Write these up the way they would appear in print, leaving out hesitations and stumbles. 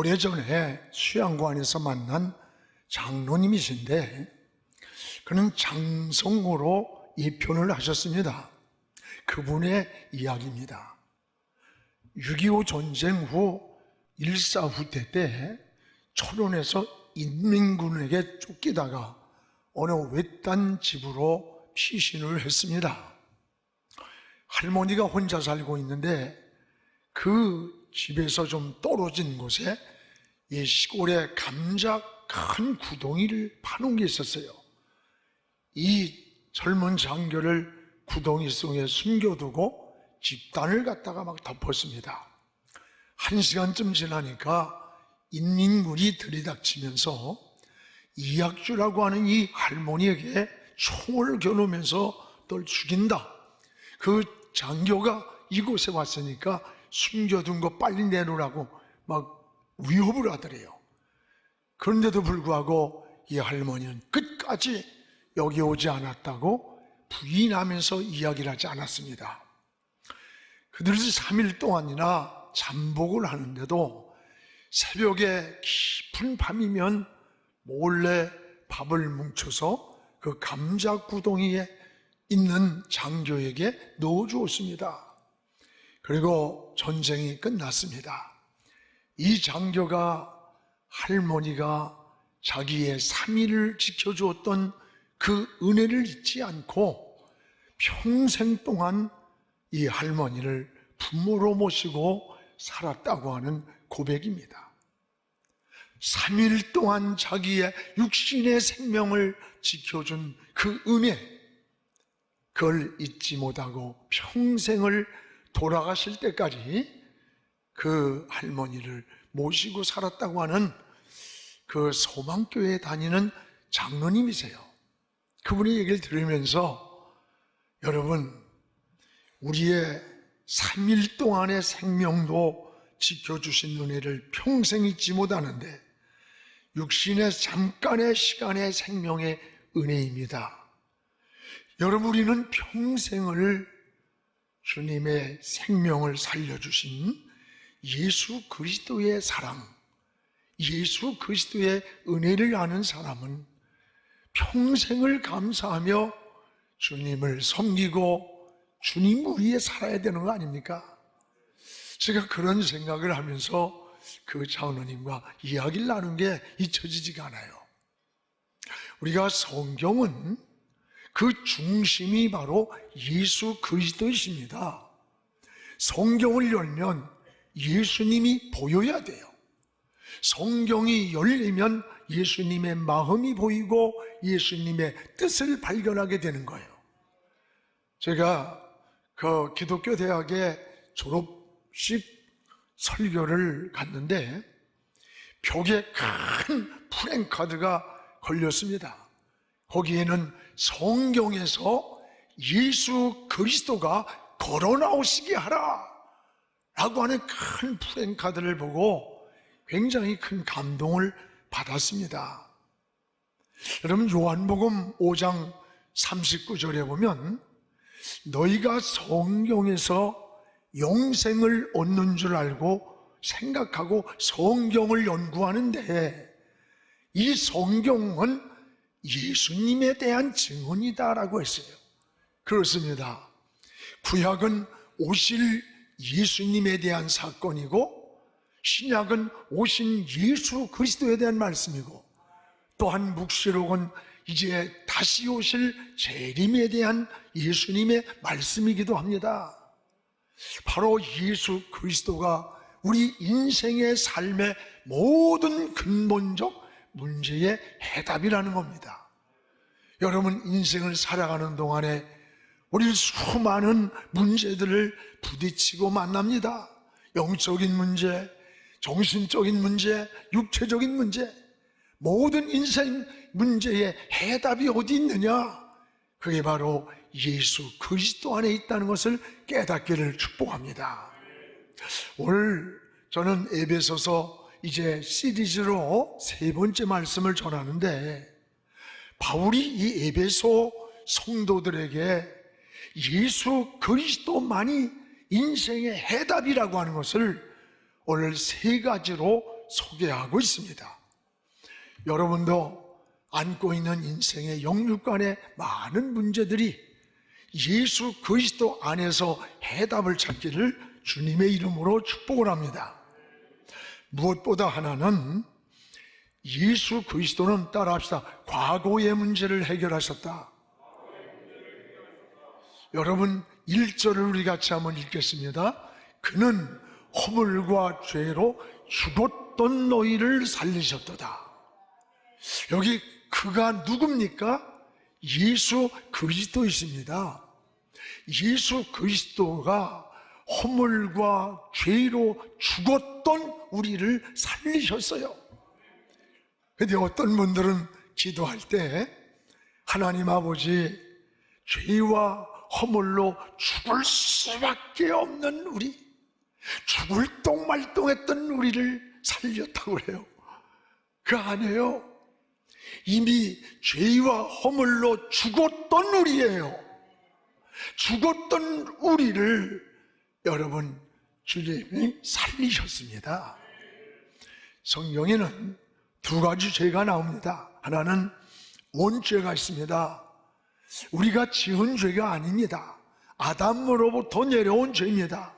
오래전에 수양관에서 만난 장로님이신데 그는 장성호로 예편을 하셨습니다. 그분의 이야기입니다. 6.25 전쟁 후 일사후퇴 때 철원에서 인민군에게 쫓기다가 어느 외딴 집으로 피신을 했습니다. 할머니가 혼자 살고 있는데 그 집에서 좀 떨어진 곳에 이 시골에 감자 큰 구덩이를 파놓은 게 있었어요. 이 젊은 장교를 구덩이 속에 숨겨두고 집단을 갖다가 막 덮었습니다. 1시간쯤 지나니까 인민군이 들이닥치면서 이학주라고 하는 이 할머니에게 총을 겨누면서 널 죽인다. 그 장교가 이곳에 왔으니까 숨겨둔 거 빨리 내놓으라고 막 위협을 하더래요. 그런데도 불구하고 이 할머니는 끝까지 여기 오지 않았다고 부인하면서 이야기를 하지 않았습니다. 그들이 3일 동안이나 잠복을 하는데도 새벽에 깊은 밤이면 몰래 밥을 뭉쳐서 그 감자 구덩이에 있는 장교에게 넣어주었습니다. 그리고 전쟁이 끝났습니다. 이 장교가 할머니가 자기의 3일을 지켜주었던 그 은혜를 잊지 않고 평생 동안 이 할머니를 부모로 모시고 살았다고 하는 고백입니다. 3일 동안 자기의 육신의 생명을 지켜준 그 은혜, 그걸 잊지 못하고 평생을 돌아가실 때까지 그 할머니를 모시고 살았다고 하는 그 소망교회에 다니는 장로님이세요. 그분의 얘기를 들으면서 여러분, 우리의 3일 동안의 생명도 지켜주신 은혜를 평생 잊지 못하는데 육신의 잠깐의 시간의 생명의 은혜입니다. 여러분, 우리는 평생을 주님의 생명을 살려주신 예수 그리스도의 사랑, 예수 그리스도의 은혜를 아는 사람은 평생을 감사하며 주님을 섬기고 주님 위에 살아야 되는 거 아닙니까? 제가 그런 생각을 하면서 그 장로님과 이야기를 나눈 게 잊혀지지가 않아요. 우리가 성경은 그 중심이 바로 예수 그리스도이십니다. 성경을 열면 예수님이 보여야 돼요. 성경이 열리면 예수님의 마음이 보이고 예수님의 뜻을 발견하게 되는 거예요. 제가 그 기독교 대학의 졸업식 설교를 갔는데 벽에 큰 플랜카드가 걸렸습니다. 거기에는 성경에서 예수 그리스도가 걸어 나오시게 하라 라고 하는 큰 플랜카드를 보고 굉장히 큰 감동을 받았습니다. 여러분, 요한복음 5장 39절에 보면 너희가 성경에서 영생을 얻는 줄 알고 생각하고 성경을 연구하는데 이 성경은 예수님에 대한 증언이다라고 했어요. 그렇습니다. 구약은 오실 예수님에 대한 사건이고 신약은 오신 예수 그리스도에 대한 말씀이고 또한 묵시록은 이제 다시 오실 재림에 대한 예수님의 말씀이기도 합니다. 바로 예수 그리스도가 우리 인생의 삶의 모든 근본적 문제의 해답이라는 겁니다. 여러분, 인생을 살아가는 동안에 우리는 수많은 문제들을 부딪히고 만납니다. 영적인 문제, 정신적인 문제, 육체적인 문제, 모든 인생 문제의 해답이 어디 있느냐? 그게 바로 예수 그리스도 안에 있다는 것을 깨닫기를 축복합니다. 오늘 저는 에베소서 이제 시리즈로 3번째 말씀을 전하는데 바울이 이 에베소 성도들에게 예수 그리스도만이 인생의 해답이라고 하는 것을 오늘 3가지로 소개하고 있습니다. 여러분도 안고 있는 인생의 영육간의 많은 문제들이 예수 그리스도 안에서 해답을 찾기를 주님의 이름으로 축복을 합니다. 무엇보다 하나는 예수 그리스도는, 따라합시다, 과거의 문제를 해결하셨다. 여러분 1절을 우리 같이 한번 읽겠습니다. 그는 허물과 죄로 죽었던 너희를 살리셨도다. 여기 그가 누굽니까? 예수 그리스도이십니다. 예수 그리스도가 허물과 죄로 죽었던 우리를 살리셨어요. 그런데 어떤 분들은 기도할 때 하나님 아버지, 죄와 허물로 죽을 수밖에 없는 우리, 죽을 똥말똥했던 우리를 살렸다고 그래요. 그 아니에요. 이미 죄와 허물로 죽었던 우리예요. 죽었던 우리를 여러분 주님이 살리셨습니다. 성경에는 두 가지 죄가 나옵니다. 하나는 원죄가 있습니다. 우리가 지은 죄가 아닙니다. 아담으로부터 내려온 죄입니다.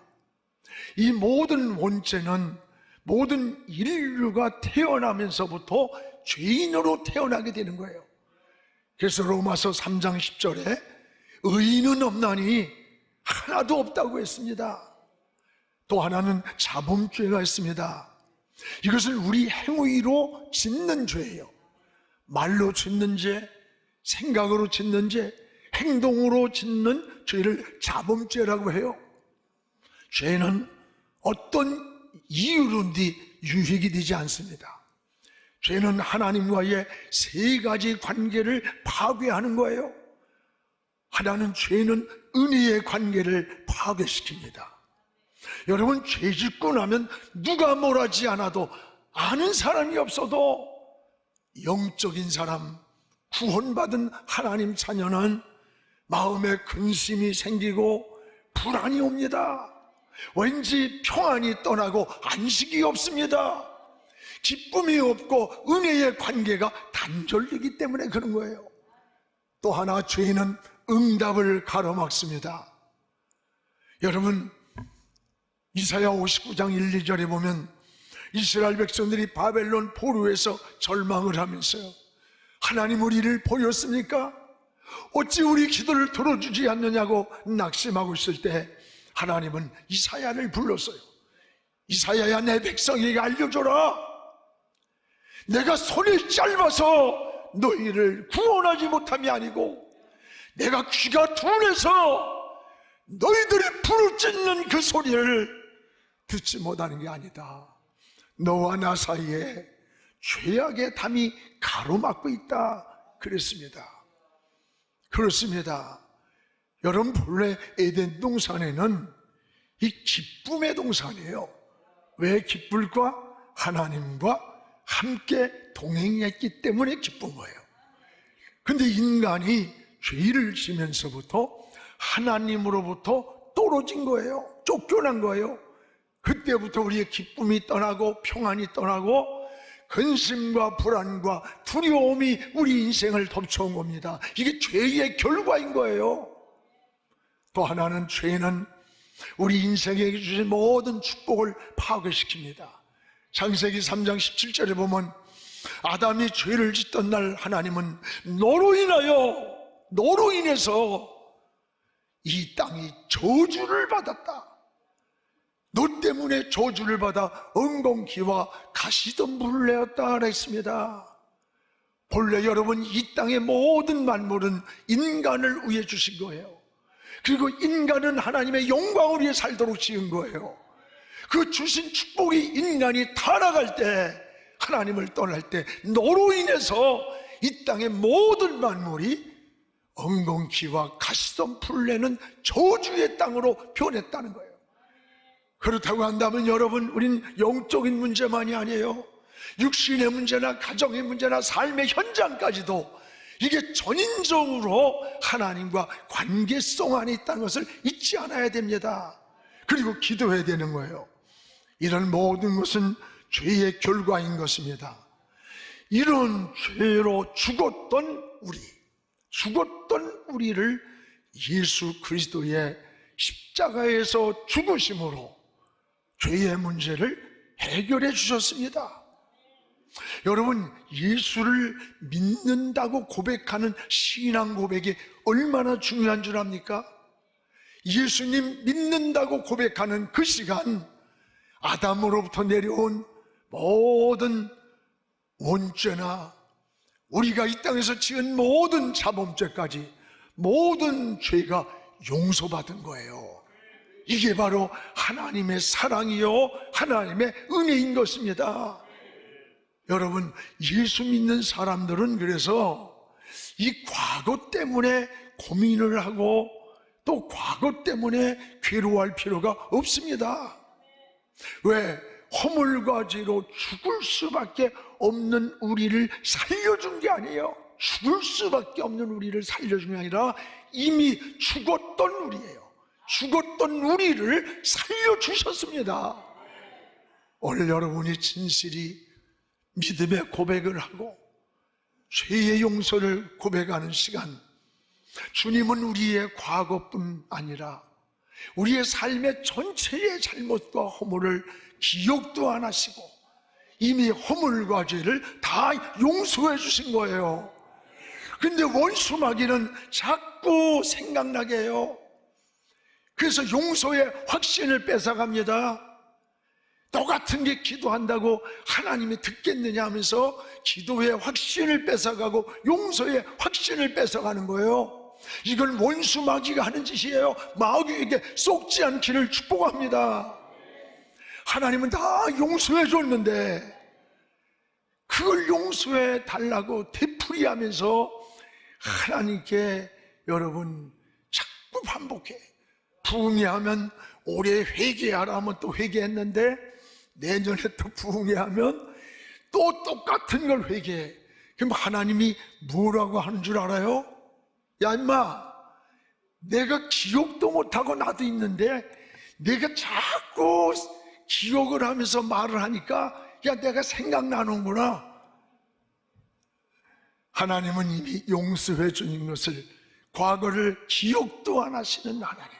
이 모든 원죄는 모든 인류가 태어나면서부터 죄인으로 태어나게 되는 거예요. 그래서 로마서 3장 10절에 의인은 없나니 하나도 없다고 했습니다. 또 하나는 자범죄가 있습니다. 이것은 우리 행위로 짓는 죄예요. 말로 짓는 죄, 생각으로 짓는 죄, 행동으로 짓는 죄를 자범죄라고 해요. 죄는 어떤 이유로든지 유익이 되지 않습니다. 죄는 하나님과의 세 가지 관계를 파괴하는 거예요. 하나는 죄는 은혜의 관계를 파괴시킵니다. 여러분, 죄 짓고 나면 누가 뭐라지 않아도, 아는 사람이 없어도 영적인 사람, 구원받은 하나님 자녀는 마음에 근심이 생기고 불안이 옵니다. 왠지 평안이 떠나고 안식이 없습니다. 기쁨이 없고 은혜의 관계가 단절되기 때문에 그런 거예요. 또 하나, 죄는 응답을 가로막습니다. 여러분, 이사야 59장 1, 2절에 보면 이스라엘 백성들이 바벨론 포로에서 절망을 하면서요, 하나님 우리를 버렸습니까? 어찌 우리 기도를 들어주지 않느냐고 낙심하고 있을 때 하나님은 이사야를 불렀어요. 이사야야, 내 백성에게 알려줘라. 내가 손이 짧아서 너희를 구원하지 못함이 아니고, 내가 귀가 둔해서 너희들이 부르짖는 그 소리를 듣지 못하는 게 아니다. 너와 나 사이에 죄악의 담이 가로막고 있다 그랬습니다. 그렇습니다. 여러분, 본래 에덴 동산에는 이 기쁨의 동산이에요. 왜 기쁠까? 하나님과 함께 동행했기 때문에 기쁜 거예요. 근데 인간이 죄를 지면서부터 하나님으로부터 떨어진 거예요. 쫓겨난 거예요. 그때부터 우리의 기쁨이 떠나고 평안이 떠나고 근심과 불안과 두려움이 우리 인생을 덮쳐온 겁니다. 이게 죄의 결과인 거예요. 또 하나는, 죄는 우리 인생에게 주신 모든 축복을 파괴시킵니다. 창세기 3장 17절에 보면 아담이 죄를 짓던 날 하나님은 너로 인해서 이 땅이 저주를 받았다. 너 때문에 저주를 받아 엉겅퀴와 가시덤불을 내었다 그랬습니다. 본래 여러분, 이 땅의 모든 만물은 인간을 위해 주신 거예요. 그리고 인간은 하나님의 영광을 위해 살도록 지은 거예요. 그 주신 축복이 인간이 타락할 때, 하나님을 떠날 때, 너로 인해서 이 땅의 모든 만물이 엉겅퀴와 가시덤불을 내는 저주의 땅으로 변했다는 거예요. 그렇다고 한다면 여러분, 우린 영적인 문제만이 아니에요. 육신의 문제나 가정의 문제나 삶의 현장까지도 이게 전인적으로 하나님과 관계성 안에 있다는 것을 잊지 않아야 됩니다. 그리고 기도해야 되는 거예요. 이런 모든 것은 죄의 결과인 것입니다. 이런 죄로 죽었던 우리를 예수 그리스도의 십자가에서 죽으심으로 죄의 문제를 해결해 주셨습니다. 여러분, 예수를 믿는다고 고백하는 신앙 고백이 얼마나 중요한 줄 압니까? 예수님 믿는다고 고백하는 그 시간, 아담으로부터 내려온 모든 원죄나 우리가 이 땅에서 지은 모든 자범죄까지 모든 죄가 용서받은 거예요. 이게 바로 하나님의 사랑이요 하나님의 은혜인 것입니다. 여러분, 예수 믿는 사람들은 그래서 이 과거 때문에 고민을 하고 또 과거 때문에 괴로워할 필요가 없습니다. 왜? 허물과 죄로 죽을 수밖에 없는 우리를 살려준 게 아니에요. 죽을 수밖에 없는 우리를 살려준 게 아니라 이미 죽었던 우리예요. 죽었던 우리를 살려주셨습니다. 오늘 여러분이 진실이 믿음의 고백을 하고 죄의 용서를 고백하는 시간, 주님은 우리의 과거뿐 아니라 우리의 삶의 전체의 잘못과 허물을 기억도 안 하시고 이미 허물과 죄를 다 용서해 주신 거예요. 근데 원수 마귀는 자꾸 생각나게 해요. 그래서 용서의 확신을 뺏어갑니다. 너 같은 게 기도한다고 하나님이 듣겠느냐 하면서 기도의 확신을 뺏어가고 용서의 확신을 뺏어가는 거예요. 이건 원수 마귀가 하는 짓이에요. 마귀에게 속지 않기를 축복합니다. 하나님은 다 용서해 줬는데 그걸 용서해 달라고 되풀이하면서 하나님께 여러분 자꾸 반복해. 부흥회하면 올해 회개하라 하면 또 회개했는데 내년에 또 부흥회하면 또 똑같은 걸 회개해. 그럼 하나님이 뭐라고 하는 줄 알아요? 야 임마, 내가 기억도 못하고 나도 있는데 내가 자꾸 기억을 하면서 말을 하니까 야 내가 생각나는구나. 하나님은 이미 용서해 주는 것을, 과거를 기억도 안 하시는 하나님.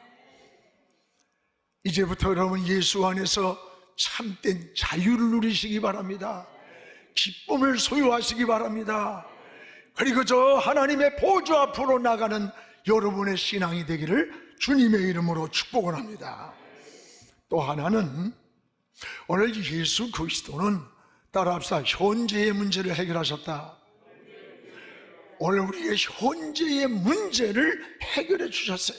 이제부터 여러분 예수 안에서 참된 자유를 누리시기 바랍니다. 기쁨을 소유하시기 바랍니다. 그리고 저 하나님의 보좌 앞으로 나가는 여러분의 신앙이 되기를 주님의 이름으로 축복을 합니다. 또 하나는 오늘 예수 그리스도는 따라합시다. 현재의 문제를 해결하셨다. 오늘 우리의 현재의 문제를 해결해 주셨어요.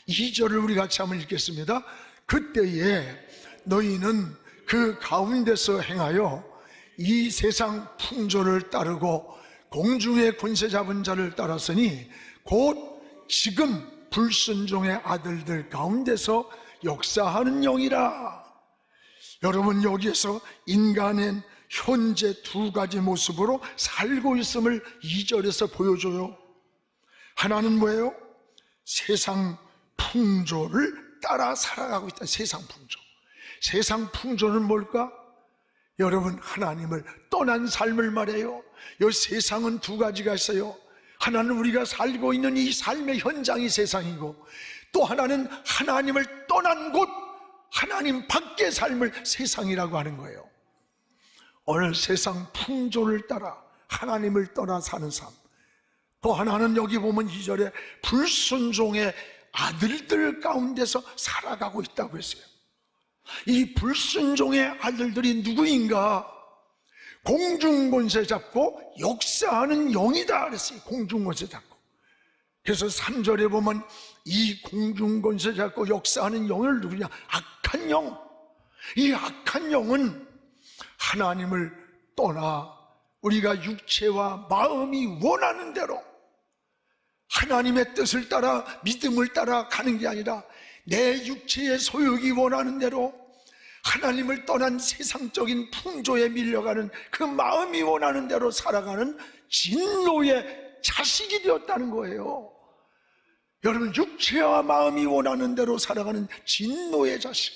2절을 우리 같이 한번 읽겠습니다. 그때에 너희는 그 가운데서 행하여 이 세상 풍조를 따르고 공중의 권세 잡은 자를 따랐으니 곧 지금 불순종의 아들들 가운데서 역사하는 영이라. 여러분, 여기에서 인간의 현재 두 가지 모습으로 살고 있음을 2절에서 보여줘요. 하나는 뭐예요? 세상 풍조를 따라 살아가고 있다. 세상 풍조. 세상 풍조는 뭘까? 여러분, 하나님을 떠난 삶을 말해요. 이 세상은 두 가지가 있어요. 하나는 우리가 살고 있는 이 삶의 현장이 세상이고, 또 하나는 하나님을 떠난 곳, 하나님 밖의 삶을 세상이라고 하는 거예요. 오늘 세상 풍조를 따라 하나님을 떠나 사는 삶. 또 하나는 여기 보면 2절에 불순종의 아들들 가운데서 살아가고 있다고 했어요. 이 불순종의 아들들이 누구인가? 공중권세 잡고 역사하는 영이다 그랬어요. 공중권세 잡고. 그래서 3절에 보면 이 공중권세 잡고 역사하는 영을 누구냐? 악한 영. 이 악한 영은 하나님을 떠나 우리가 육체와 마음이 원하는 대로 하나님의 뜻을 따라 믿음을 따라 가는 게 아니라 내 육체의 소욕이 원하는 대로 하나님을 떠난 세상적인 풍조에 밀려가는 그 마음이 원하는 대로 살아가는 진노의 자식이 되었다는 거예요. 여러분, 육체와 마음이 원하는 대로 살아가는 진노의 자식.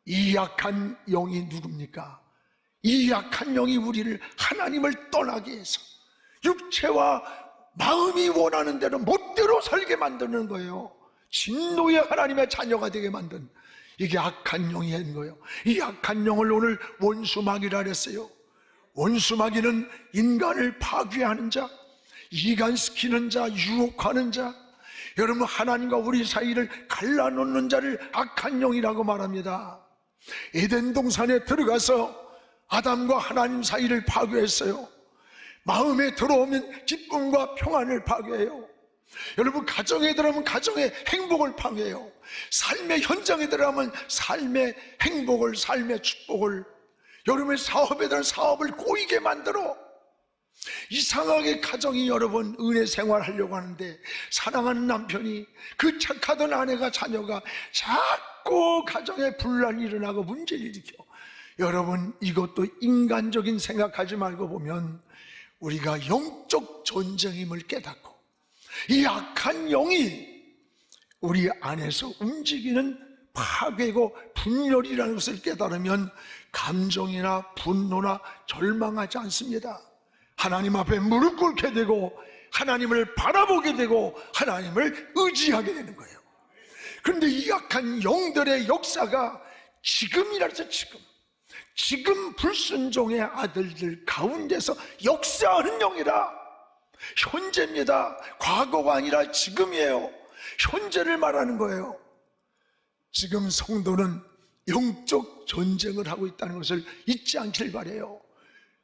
이 약한 영이 누굽니까? 이 약한 영이 우리를 하나님을 떠나게 해서 육체와 마음이 원하는 대로 멋대로 살게 만드는 거예요. 진노의 하나님의 자녀가 되게 만든, 이게 악한 영이 한 거예요. 이 악한 영을 오늘 원수마귀라 그랬어요. 원수마귀는 인간을 파괴하는 자, 이간시키는 자, 유혹하는 자, 여러분 하나님과 우리 사이를 갈라놓는 자를 악한 영이라고 말합니다. 에덴 동산에 들어가서 아담과 하나님 사이를 파괴했어요. 마음에 들어오면 기쁨과 평안을 파괴해요. 여러분 가정에 들어가면 가정의 행복을 파괴해요. 삶의 현장에 들어가면 삶의 행복을, 삶의 축복을, 여러분의 사업에 들어가면 사업을 꼬이게 만들어. 이상하게 가정이 여러분 은혜 생활하려고 하는데 사랑하는 남편이, 그 착하던 아내가, 자녀가 자꾸 가정에 분란이 일어나고 문제를 일으켜. 여러분 이것도 인간적인 생각하지 말고 보면 우리가 영적 전쟁임을 깨닫고 이 악한 영이 우리 안에서 움직이는 파괴고 분열이라는 것을 깨달으면 감정이나 분노나 절망하지 않습니다. 하나님 앞에 무릎 꿇게 되고 하나님을 바라보게 되고 하나님을 의지하게 되는 거예요. 그런데 이 악한 영들의 역사가 지금이라 해서 지금 불순종의 아들들 가운데서 역사하는 영이라. 현재입니다. 과거가 아니라 지금이에요. 현재를 말하는 거예요. 지금 성도는 영적 전쟁을 하고 있다는 것을 잊지 않길 바라요.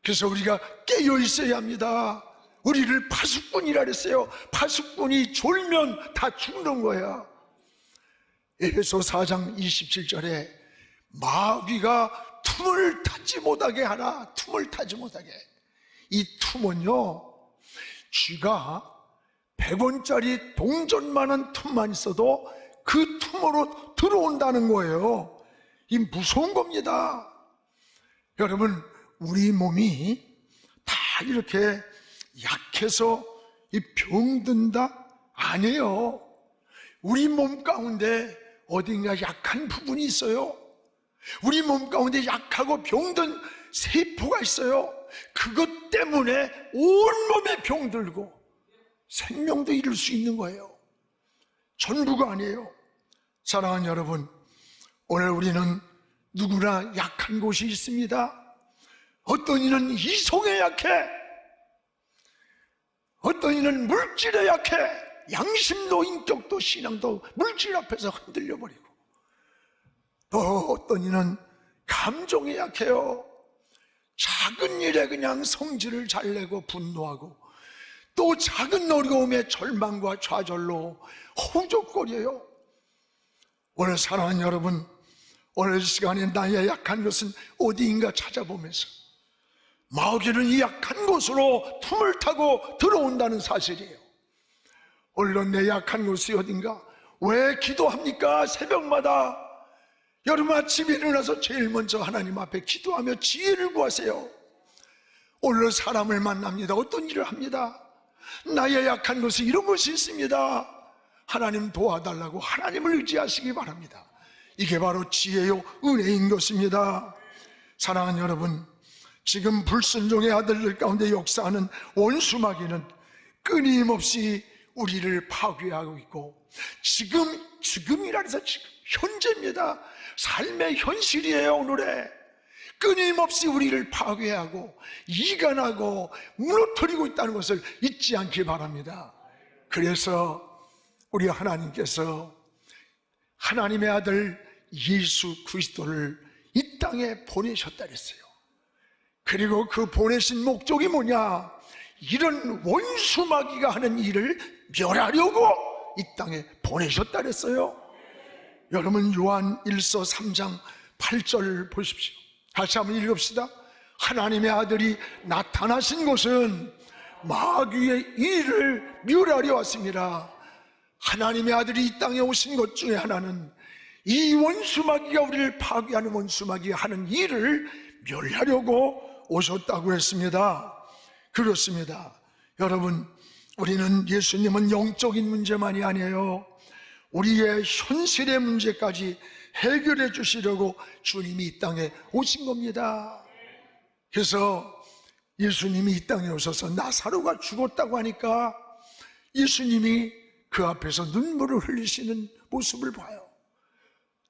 그래서 우리가 깨어 있어야 합니다. 우리를 파수꾼이라 그랬어요. 파수꾼이 졸면 다 죽는 거야. 에베소 4장 27절에 마귀가 틈을 타지 못하게 하라. 틈을 타지 못하게. 이 틈은요, 쥐가 100원짜리 동전만한 틈만 있어도 그 틈으로 들어온다는 거예요. 이 무서운 겁니다. 여러분 우리 몸이 다 이렇게 약해서 이 병든다? 아니에요. 우리 몸 가운데 어딘가 약한 부분이 있어요. 우리 몸 가운데 약하고 병든 세포가 있어요. 그것 때문에 온몸에 병들고 생명도 잃을 수 있는 거예요. 전부가 아니에요. 사랑하는 여러분, 오늘 우리는 누구나 약한 곳이 있습니다. 어떤 이는 이성에 약해, 어떤 이는 물질에 약해. 양심도 인격도 신앙도 물질 앞에서 흔들려 버리고, 또 어떤 이는 감정에 약해요. 작은 일에 그냥 성질을 잘 내고 분노하고, 또 작은 어려움에 절망과 좌절로 허우적거려요. 오늘 사랑하는 여러분, 오늘 시간에 나의 약한 것은 어디인가 찾아보면서 마귀는 이 약한 곳으로 틈을 타고 들어온다는 사실이에요. 물론 내 약한 곳이 어딘가? 왜 기도합니까? 새벽마다 여러분 아침에 일어나서 제일 먼저 하나님 앞에 기도하며 지혜를 구하세요. 오늘 사람을 만납니다. 어떤 일을 합니다. 나의 약한 것이 이런 것이 있습니다. 하나님 도와달라고 하나님을 의지하시기 바랍니다. 이게 바로 지혜요 은혜인 것입니다. 사랑하는 여러분, 지금 불순종의 아들들 가운데 역사하는 원수마귀는 끊임없이 우리를 파괴하고 있고, 지금이라 해서 지금 현재입니다. 삶의 현실이에요. 오늘에 끊임없이 우리를 파괴하고 이간하고 무너뜨리고 있다는 것을 잊지 않기 바랍니다. 그래서 우리 하나님께서 하나님의 아들 예수 그리스도를 이 땅에 보내셨다 그랬어요. 그리고 그 보내신 목적이 뭐냐? 이런 원수마귀가 하는 일을 멸하려고 이 땅에 보내셨다 그랬어요. 여러분 요한 1서 3장 8절 보십시오. 다시 한번 읽읍시다. 하나님의 아들이 나타나신 것은 마귀의 일을 멸하려 왔습니다. 하나님의 아들이 이 땅에 오신 것 중에 하나는 이 원수마귀가 우리를 파괴하는 원수마귀가 하는 일을 멸하려고 오셨다고 했습니다. 그렇습니다. 여러분, 우리는 예수님은 영적인 문제만이 아니에요. 우리의 현실의 문제까지 해결해 주시려고 주님이 이 땅에 오신 겁니다. 그래서 예수님이 이 땅에 오셔서 나사로가 죽었다고 하니까 예수님이 그 앞에서 눈물을 흘리시는 모습을 봐요.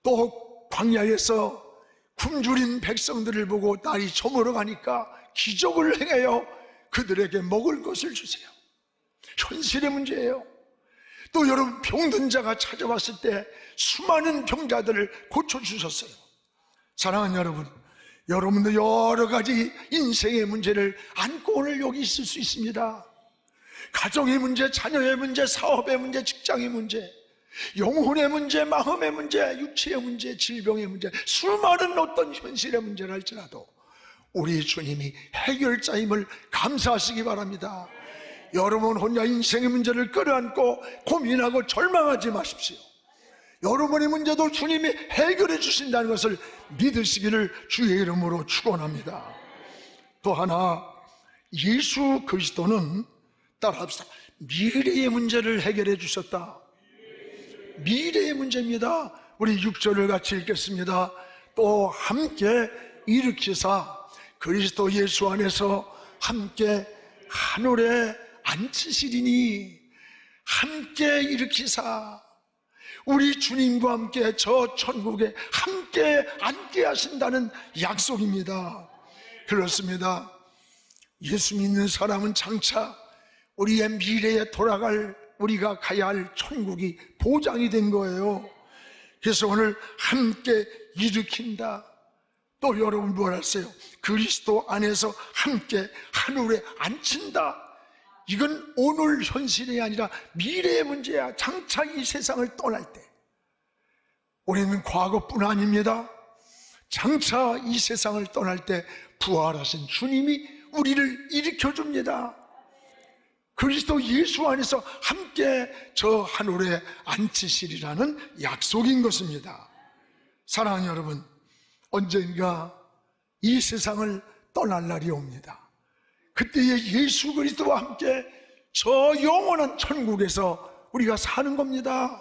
또 광야에서 굶주린 백성들을 보고 날이 저물어 가니까 기적을 행하여 그들에게 먹을 것을 주세요. 현실의 문제예요. 또 여러분, 병든 자가 찾아왔을 때 수많은 병자들을 고쳐주셨어요. 사랑하는 여러분, 여러분도 여러 가지 인생의 문제를 안고 오늘 여기 있을 수 있습니다. 가정의 문제, 자녀의 문제, 사업의 문제, 직장의 문제, 영혼의 문제, 마음의 문제, 육체의 문제, 질병의 문제, 수많은 어떤 현실의 문제를 할지라도 우리 주님이 해결자임을 감사하시기 바랍니다. 여러분 혼자 인생의 문제를 끌어안고 고민하고 절망하지 마십시오. 여러분의 문제도 주님이 해결해 주신다는 것을 믿으시기를 주의 이름으로 축원합니다. 또 하나, 예수 그리스도는 따라합시다. 미래의 문제를 해결해 주셨다. 미래의 문제입니다. 우리 6절을 같이 읽겠습니다. 또 함께 일으키사 그리스도 예수 안에서 함께 하늘에 앉히시리니, 함께 일으키사 우리 주님과 함께 저 천국에 함께 앉게 하신다는 약속입니다. 그렇습니다. 예수 믿는 사람은 장차 우리의 미래에 돌아갈, 우리가 가야 할 천국이 보장이 된 거예요. 그래서 오늘 함께 일으킨다. 또 여러분 뭘 하세요? 그리스도 안에서 함께 하늘에 앉힌다. 이건 오늘 현실이 아니라 미래의 문제야. 장차 이 세상을 떠날 때, 우리는 과거뿐 아닙니다. 장차 이 세상을 떠날 때 부활하신 주님이 우리를 일으켜줍니다. 그리스도 예수 안에서 함께 저 하늘에 앉히시리라는 약속인 것입니다. 사랑하는 여러분, 언젠가 이 세상을 떠날 날이 옵니다. 그때에 예수 그리스도와 함께 저 영원한 천국에서 우리가 사는 겁니다.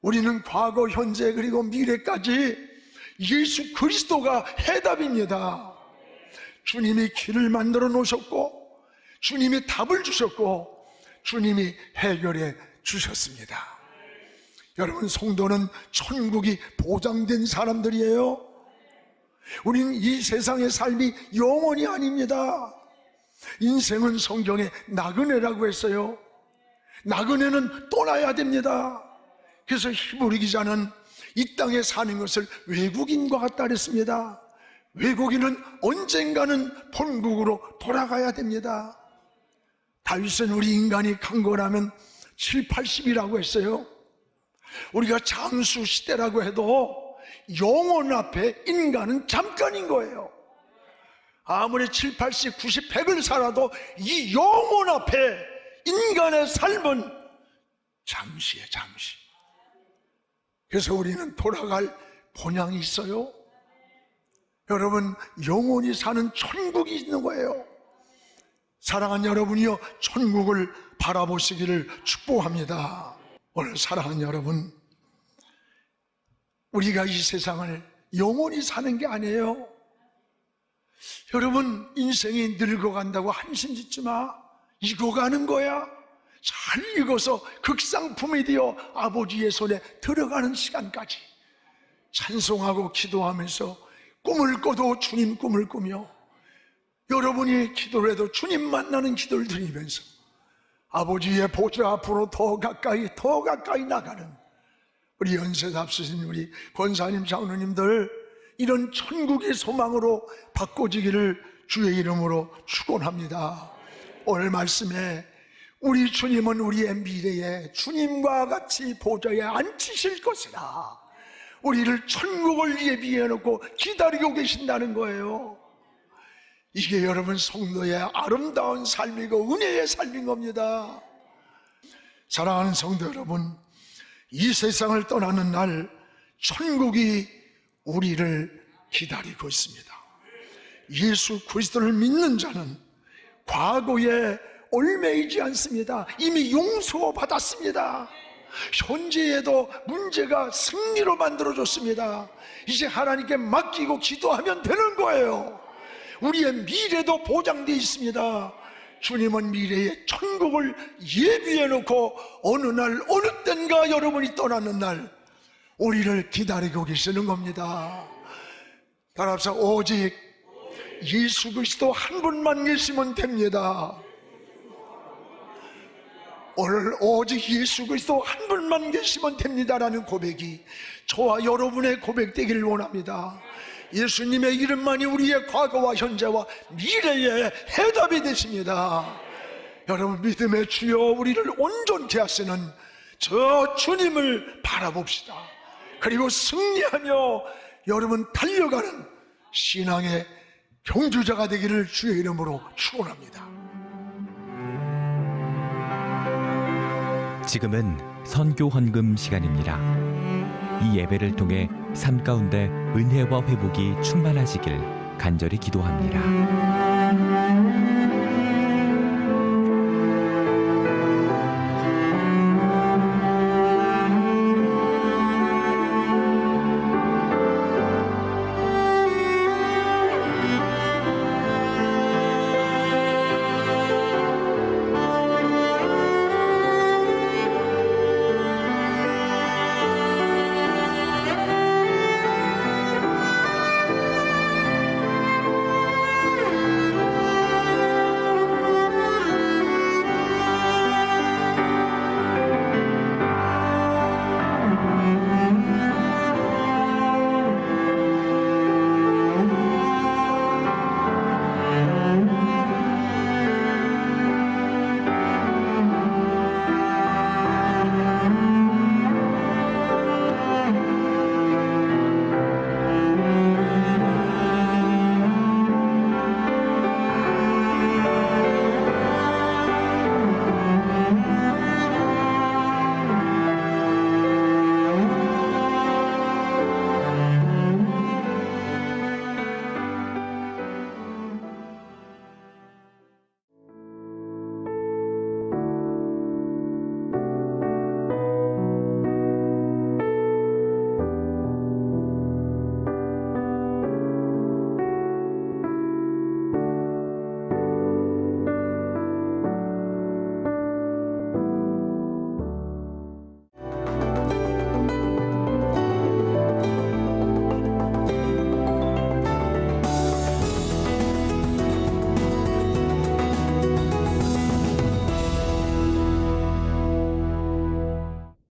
우리는 과거, 현재, 그리고 미래까지 예수 그리스도가 해답입니다. 주님이 길을 만들어 놓으셨고, 주님이 답을 주셨고, 주님이 해결해 주셨습니다. 여러분, 성도는 천국이 보장된 사람들이에요. 우리는 이 세상의 삶이 영원이 아닙니다. 인생은 성경에 나그네라고 했어요. 나그네는 떠나야 됩니다. 그래서 히브리 기자는 이 땅에 사는 것을 외국인과 같다 그랬습니다. 외국인은 언젠가는 본국으로 돌아가야 됩니다. 다윗은 우리 인간이 강건하면 7, 80이라고 했어요. 우리가 장수 시대라고 해도 영원 앞에 인간은 잠깐인 거예요. 아무리 7, 80, 90, 100을 살아도 이 영원 앞에 인간의 삶은 잠시예요, 잠시. 그래서 우리는 돌아갈 본향이 있어요. 여러분, 영원히 사는 천국이 있는 거예요. 사랑하는 여러분이요, 천국을 바라보시기를 축복합니다. 오늘 사랑하는 여러분, 우리가 이 세상을 영원히 사는 게 아니에요. 여러분, 인생이 늙어간다고 한심짓지 마. 익어가는 거야. 잘 익어서 극상품이 되어 아버지의 손에 들어가는 시간까지 찬송하고 기도하면서 꿈을 꿔도 주님 꿈을 꾸며, 여러분이 기도를 해도 주님 만나는 기도를 드리면서 아버지의 보좌 앞으로 더 가까이 나가는 우리 연세답으신 우리 권사님, 장로님들, 이런 천국의 소망으로 바꿔지기를 주의 이름으로 축원합니다. 오늘 말씀에 우리 주님은 우리의 미래에 주님과 같이 보좌에 앉히실 것이라, 우리를 천국을 예비해 놓고 기다리고 계신다는 거예요. 이게 여러분 성도의 아름다운 삶이고 은혜의 삶인 겁니다. 사랑하는 성도 여러분, 이 세상을 떠나는 날 천국이 우리를 기다리고 있습니다. 예수 그리스도를 믿는 자는 과거에 얽매이지 않습니다. 이미 용서받았습니다. 현재에도 문제가 승리로 만들어졌습니다. 이제 하나님께 맡기고 기도하면 되는 거예요. 우리의 미래도 보장되어 있습니다. 주님은 미래의 천국을 예비해 놓고 어느 날 어느 땐가 여러분이 떠나는 날 우리를 기다리고 계시는 겁니다. 따라서 오직 예수 그리스도 한 분만 계시면 됩니다. 오늘 오직 예수 그리스도 한 분만 계시면 됩니다라는 고백이 저와 여러분의 고백되기를 원합니다. 예수님의 이름만이 우리의 과거와 현재와 미래의 해답이 되십니다. 여러분, 믿음의 주여 우리를 온전케 하시는 저 주님을 바라봅시다. 그리고 승리하며 여러분 달려가는 신앙의 경주자가 되기를 주의 이름으로 축원합니다. 지금은 선교 헌금 시간입니다. 이 예배를 통해 삶 가운데 은혜와 회복이 충만하시길 간절히 기도합니다.